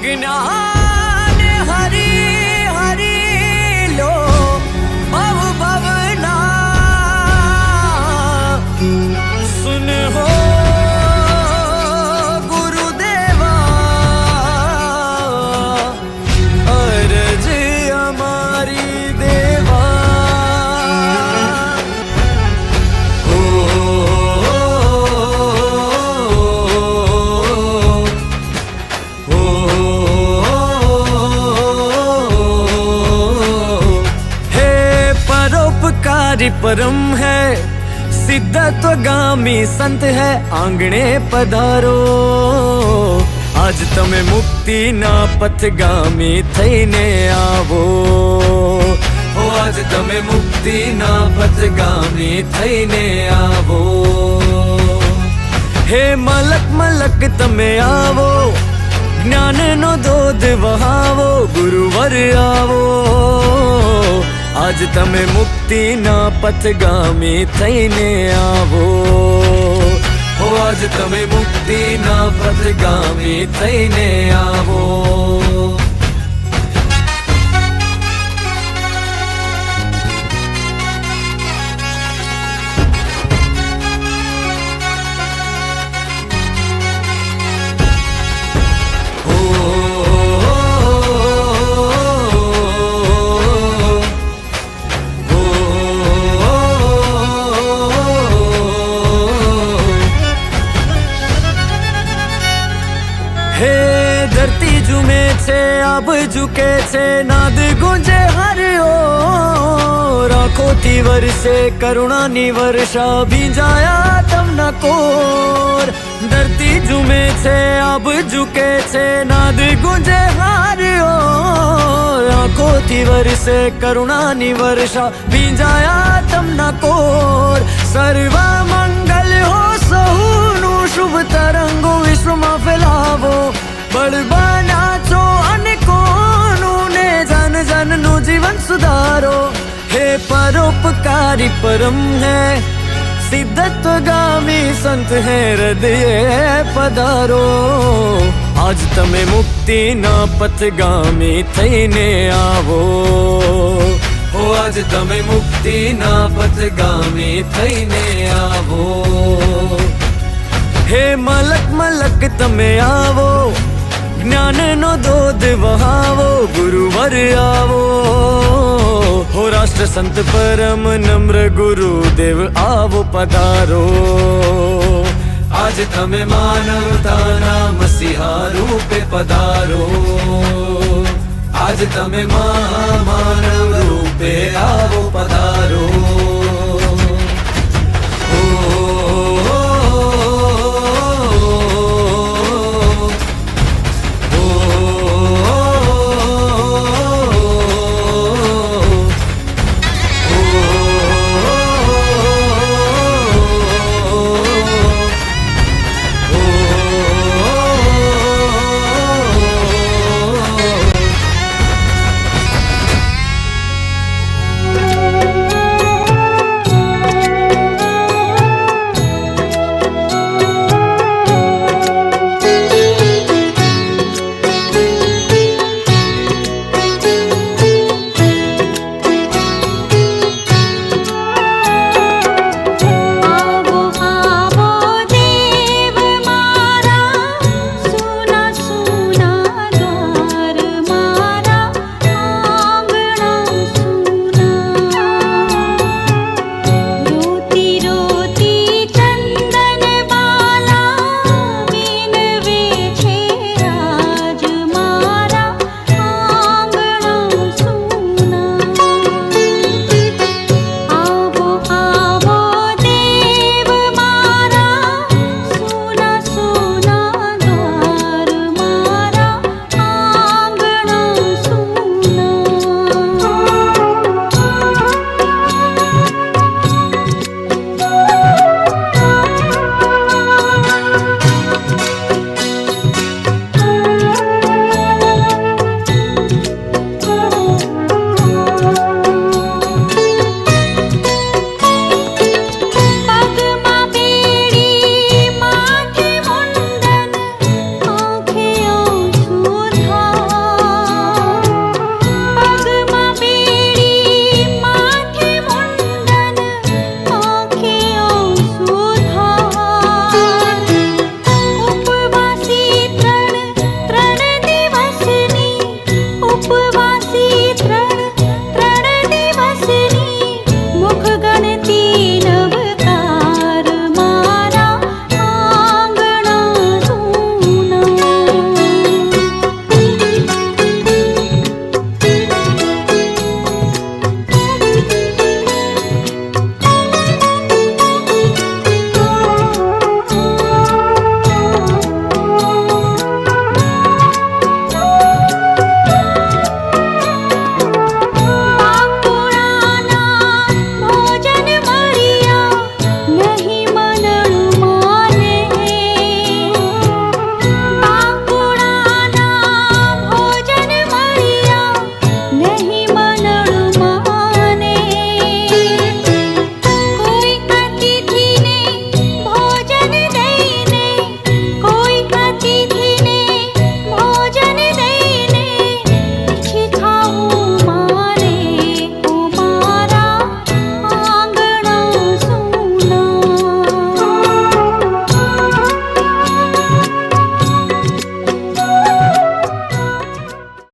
ज्ञान हरि हरि लो भव भवना सुन हो गुरुदेवा अरज हमारी देवा परम है सिद्धत्वगामी संत है आंगणे पधारो आज तमे मुक्ति ना पथगामी थईने आवो ओ आज तमे मुक्ति ना पथगामी थईने आवो हे मलक मलक तमे आवो ज्ञान नो दूध वहावो गुरुवर आवो आज तमे मुक्ति ना पथगामी थईने आवो ओ आज तमे मुक्ति ना पथगामी थईने आवो धरती झूमे छे अब झुके छे नाद गूंजे हर ओर आँखोथी वरसे करुणानी वर्षा भींजाया तमना कोर धरती झूमे छे अब झुके छे नाद गूंजे हर ओर आँखोथी वरसे करुणानी वर्षा भींजाया तमना कोर सर्व मंगल हो सहूनु शुभ तरंगो विश्व में फैलावो बड़बाना चो अनेकोनु ने जन जन नु जीवन सुधारो हे परोपकारी परम है सिद्धत्वगामी संत है हृदय पधारो आज तमे मुक्ति ना पथगामी थईने आवो ओ आज तमे मुक्ति ना पथगामी थईने आवो हे मलक मलक तमे आवो ज्ञान नो दूध वहावो गुरुवर आवो हो राष्ट्र संत परम नम्र गुरुदेव आवो पधारो आज तमे मानवता ना मसीहा रूपे पधारो आज तमे महामानव रूपे आवो पधारो।